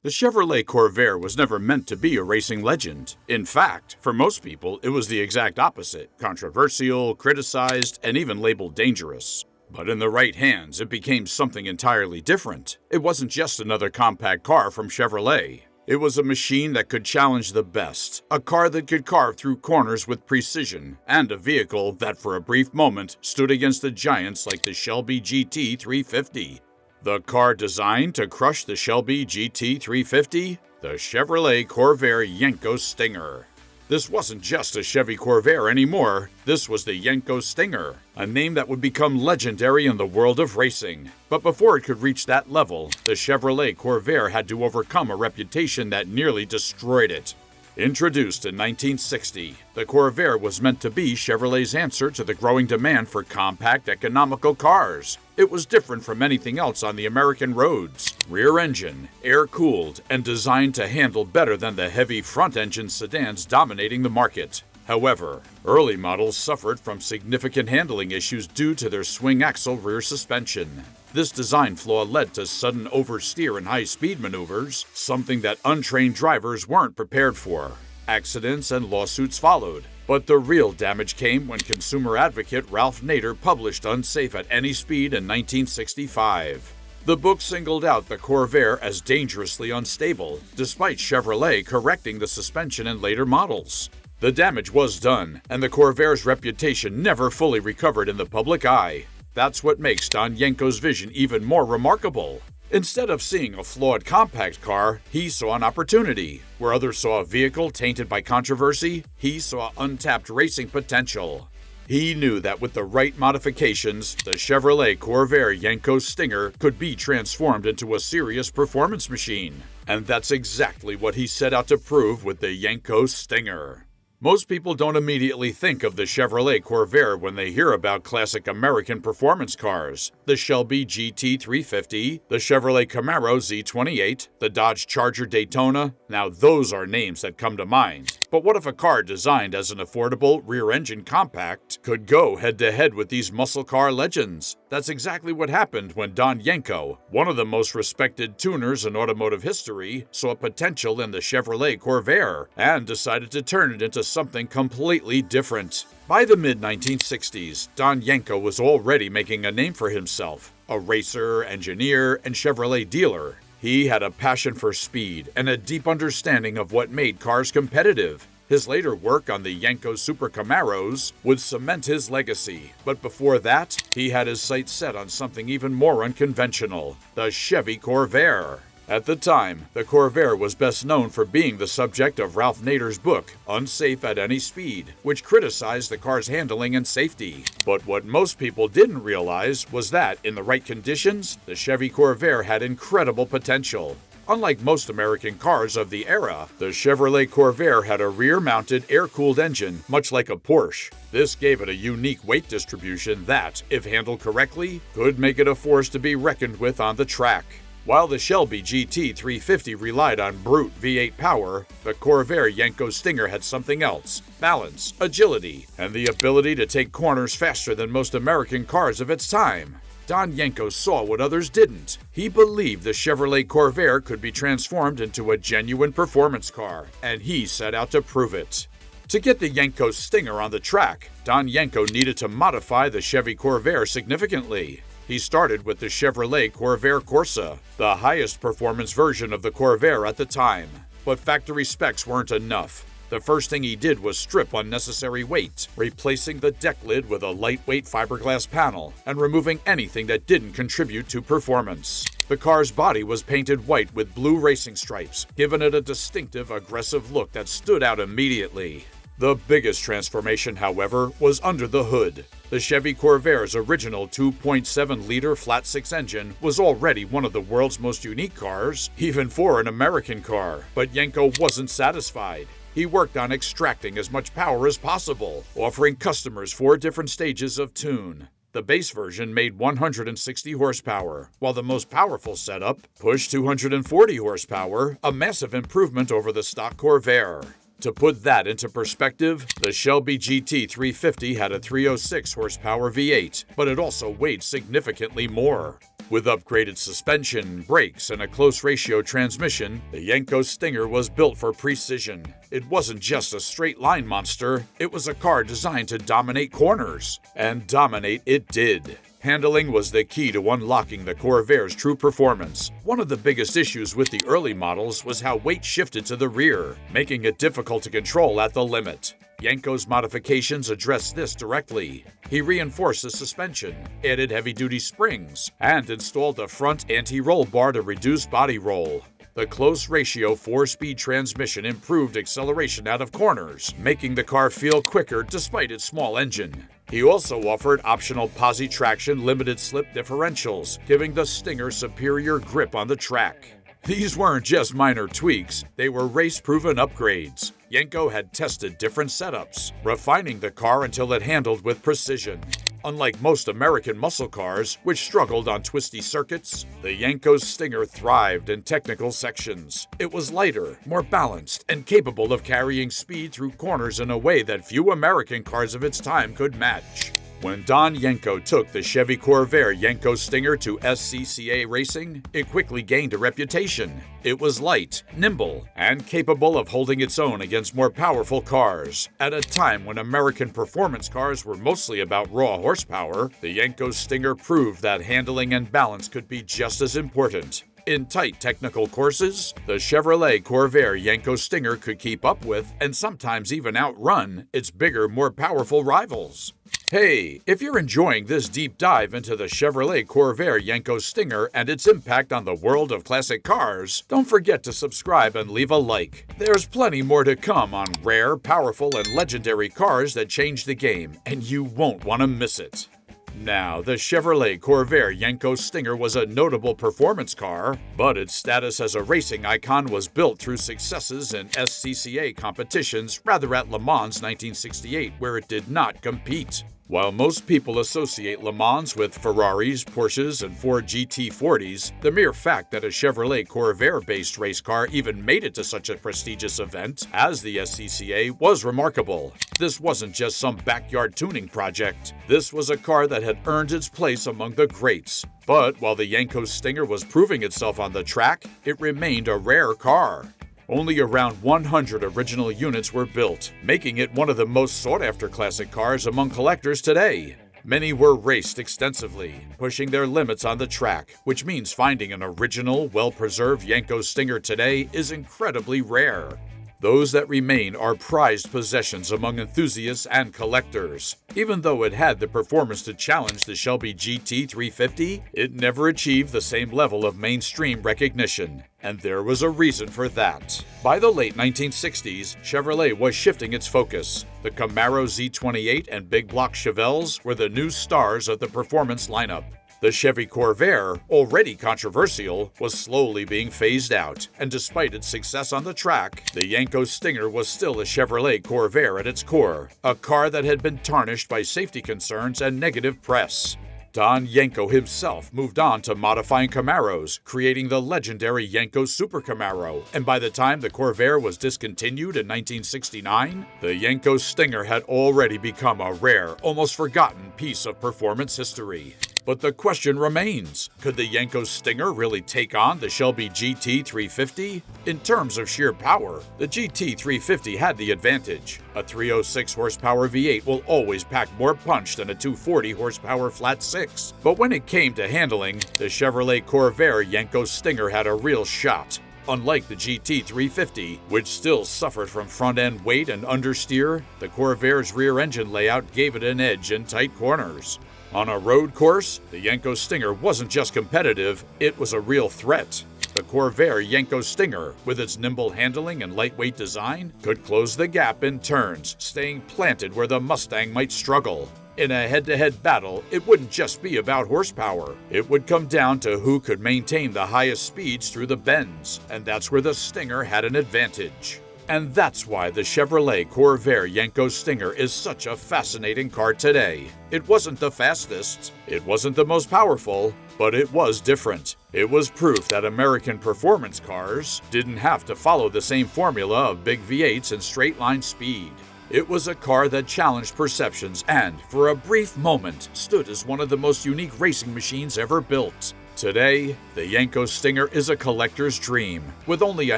The Chevrolet Corvair was never meant to be a racing legend. In fact, for most people, it was the exact opposite: controversial, criticized, and even labeled dangerous. But in the right hands, it became something entirely different. It wasn't just another compact car from Chevrolet. It was a machine that could challenge the best, a car that could carve through corners with precision, and a vehicle that for a brief moment stood against the giants like the Shelby GT350. The car designed to crush the Shelby GT350? The Chevrolet Corvair Yenko Stinger. This wasn't just a Chevy Corvair anymore, this was the Yenko Stinger, a name that would become legendary in the world of racing. But before it could reach that level, the Chevrolet Corvair had to overcome a reputation that nearly destroyed it. Introduced in 1960, the Corvair was meant to be Chevrolet's answer to the growing demand for compact, economical cars. It was different from anything else on the American roads. Rear-engine, air-cooled, and designed to handle better than the heavy front-engine sedans dominating the market. However, early models suffered from significant handling issues due to their swing-axle rear suspension. This design flaw led to sudden oversteer in high-speed maneuvers, something that untrained drivers weren't prepared for. Accidents and lawsuits followed. But the real damage came when consumer advocate Ralph Nader published Unsafe at Any Speed in 1965. The book singled out the Corvair as dangerously unstable, despite Chevrolet correcting the suspension in later models. The damage was done, and the Corvair's reputation never fully recovered in the public eye. That's what makes Don Yenko's vision even more remarkable. Instead of seeing a flawed compact car, he saw an opportunity. Where others saw a vehicle tainted by controversy, he saw untapped racing potential. He knew that with the right modifications, the Chevrolet Corvair Yenko Stinger could be transformed into a serious performance machine. And that's exactly what he set out to prove with the Yenko Stinger. Most people don't immediately think of the Chevrolet Corvair when they hear about classic American performance cars. The Shelby GT350, the Chevrolet Camaro Z28, the Dodge Charger Daytona. Now those are names that come to mind. But what if a car designed as an affordable rear-engine compact could go head-to-head with these muscle car legends? That's exactly what happened when Don Yenko, one of the most respected tuners in automotive history, saw potential in the Chevrolet Corvair and decided to turn it into something completely different. By the mid-1960s, Don Yenko was already making a name for himself. A racer, engineer, and Chevrolet dealer. He had a passion for speed and a deep understanding of what made cars competitive. His later work on the Yenko Super Camaros would cement his legacy, but before that, he had his sights set on something even more unconventional: the Chevy Corvair. At the time, the Corvair was best known for being the subject of Ralph Nader's book, Unsafe at Any Speed, which criticized the car's handling and safety. But what most people didn't realize was that, in the right conditions, the Chevy Corvair had incredible potential. Unlike most American cars of the era, the Chevrolet Corvair had a rear-mounted, air-cooled engine, much like a Porsche. This gave it a unique weight distribution that, if handled correctly, could make it a force to be reckoned with on the track. While the Shelby GT350 relied on brute V8 power, the Corvair Yenko Stinger had something else: balance, agility, and the ability to take corners faster than most American cars of its time. Don Yenko saw what others didn't. He believed the Chevrolet Corvair could be transformed into a genuine performance car, and he set out to prove it. To get the Yenko Stinger on the track, Don Yenko needed to modify the Chevy Corvair significantly. He started with the Chevrolet Corvair Corsa, the highest performance version of the Corvair at the time. But factory specs weren't enough. The first thing he did was strip unnecessary weight, replacing the deck lid with a lightweight fiberglass panel and removing anything that didn't contribute to performance. The car's body was painted white with blue racing stripes, giving it a distinctive, aggressive look that stood out immediately. The biggest transformation, however, was under the hood. The Chevy Corvair's original 2.7-liter flat-six engine was already one of the world's most unique cars, even for an American car. But Yenko wasn't satisfied. He worked on extracting as much power as possible, offering customers 4 different stages of tune. The base version made 160 horsepower, while the most powerful setup pushed 240 horsepower, a massive improvement over the stock Corvair. To put that into perspective, the Shelby GT350 had a 306 horsepower V8, but it also weighed significantly more. With upgraded suspension, brakes, and a close-ratio transmission, the Yenko Stinger was built for precision. It wasn't just a straight-line monster, it was a car designed to dominate corners. And dominate it did. Handling was the key to unlocking the Corvair's true performance. One of the biggest issues with the early models was how weight shifted to the rear, making it difficult to control at the limit. Yenko's modifications addressed this directly. He reinforced the suspension, added heavy-duty springs, and installed a front anti-roll bar to reduce body roll. The close-ratio 4-speed transmission improved acceleration out of corners, making the car feel quicker despite its small engine. He also offered optional posi-traction limited-slip differentials, giving the Stinger superior grip on the track. These weren't just minor tweaks, they were race-proven upgrades. Yenko had tested different setups, refining the car until it handled with precision. Unlike most American muscle cars, which struggled on twisty circuits, the Yenko Stinger thrived in technical sections. It was lighter, more balanced, and capable of carrying speed through corners in a way that few American cars of its time could match. When Don Yenko took the Chevy Corvair Yenko Stinger to SCCA racing, it quickly gained a reputation. It was light, nimble, and capable of holding its own against more powerful cars. At a time when American performance cars were mostly about raw horsepower, the Yenko Stinger proved that handling and balance could be just as important. In tight technical courses, the Chevrolet Corvair Yenko Stinger could keep up with, and sometimes even outrun, its bigger, more powerful rivals. Hey, if you're enjoying this deep dive into the Chevrolet Corvair Yenko Stinger and its impact on the world of classic cars, don't forget to subscribe and leave a like. There's plenty more to come on rare, powerful, and legendary cars that change the game, and you won't want to miss it. Now, the Chevrolet Corvair Yenko Stinger was a notable performance car, but its status as a racing icon was built through successes in SCCA competitions rather at Le Mans 1968, where it did not compete. While most people associate Le Mans with Ferraris, Porsches, and Ford GT350s, the mere fact that a Chevrolet Corvair-based race car even made it to such a prestigious event as the SCCA was remarkable. This wasn't just some backyard tuning project. This was a car that had earned its place among the greats. But while the Yenko Stinger was proving itself on the track, it remained a rare car. Only around 100 original units were built, making it one of the most sought-after classic cars among collectors today. Many were raced extensively, pushing their limits on the track, which means finding an original, well-preserved Yenko Stinger today is incredibly rare. Those that remain are prized possessions among enthusiasts and collectors. Even though it had the performance to challenge the Shelby GT350, it never achieved the same level of mainstream recognition. And there was a reason for that. By the late 1960s, Chevrolet was shifting its focus. The Camaro Z28 and big block Chevelles were the new stars of the performance lineup. The Chevy Corvair, already controversial, was slowly being phased out, and despite its success on the track, the Yenko Stinger was still a Chevrolet Corvair at its core, a car that had been tarnished by safety concerns and negative press. Don Yenko himself moved on to modifying Camaros, creating the legendary Yenko Super Camaro, and by the time the Corvair was discontinued in 1969, the Yenko Stinger had already become a rare, almost forgotten piece of performance history. But the question remains, could the Yenko Stinger really take on the Shelby GT350? In terms of sheer power, the GT350 had the advantage. A 306 horsepower V8 will always pack more punch than a 240 horsepower flat 6. But when it came to handling, the Chevrolet Corvair Yenko Stinger had a real shot. Unlike the GT350, which still suffered from front-end weight and understeer, the Corvair's rear-engine layout gave it an edge in tight corners. On a road course, the Yenko Stinger wasn't just competitive, it was a real threat. The Corvair Yenko Stinger, with its nimble handling and lightweight design, could close the gap in turns, staying planted where the Mustang might struggle. In a head-to-head battle, it wouldn't just be about horsepower. It would come down to who could maintain the highest speeds through the bends, and that's where the Stinger had an advantage. And that's why the Chevrolet Corvair Yenko Stinger is such a fascinating car today. It wasn't the fastest, it wasn't the most powerful, but it was different. It was proof that American performance cars didn't have to follow the same formula of big V8s and straight-line speed. It was a car that challenged perceptions and, for a brief moment, stood as one of the most unique racing machines ever built. Today, the Yenko Stinger is a collector's dream. With only a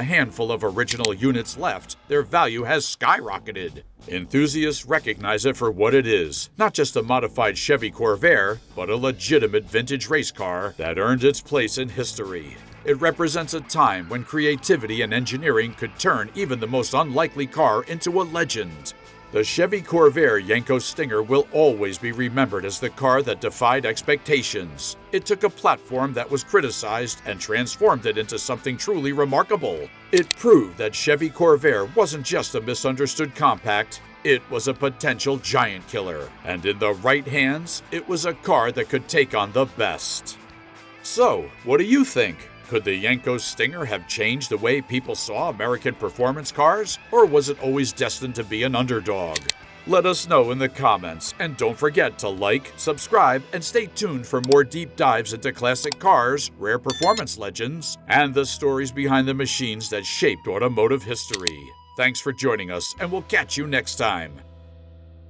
handful of original units left, their value has skyrocketed. Enthusiasts recognize it for what it is, not just a modified Chevy Corvair, but a legitimate vintage race car that earned its place in history. It represents a time when creativity and engineering could turn even the most unlikely car into a legend. The Chevy Corvair Yenko Stinger will always be remembered as the car that defied expectations. It took a platform that was criticized and transformed it into something truly remarkable. It proved that Chevy Corvair wasn't just a misunderstood compact, it was a potential giant killer. And in the right hands, it was a car that could take on the best. So, what do you think? Could the Yenko Stinger have changed the way people saw American performance cars, or was it always destined to be an underdog? Let us know in the comments, and don't forget to like, subscribe, and stay tuned for more deep dives into classic cars, rare performance legends, and the stories behind the machines that shaped automotive history. Thanks for joining us, and we'll catch you next time.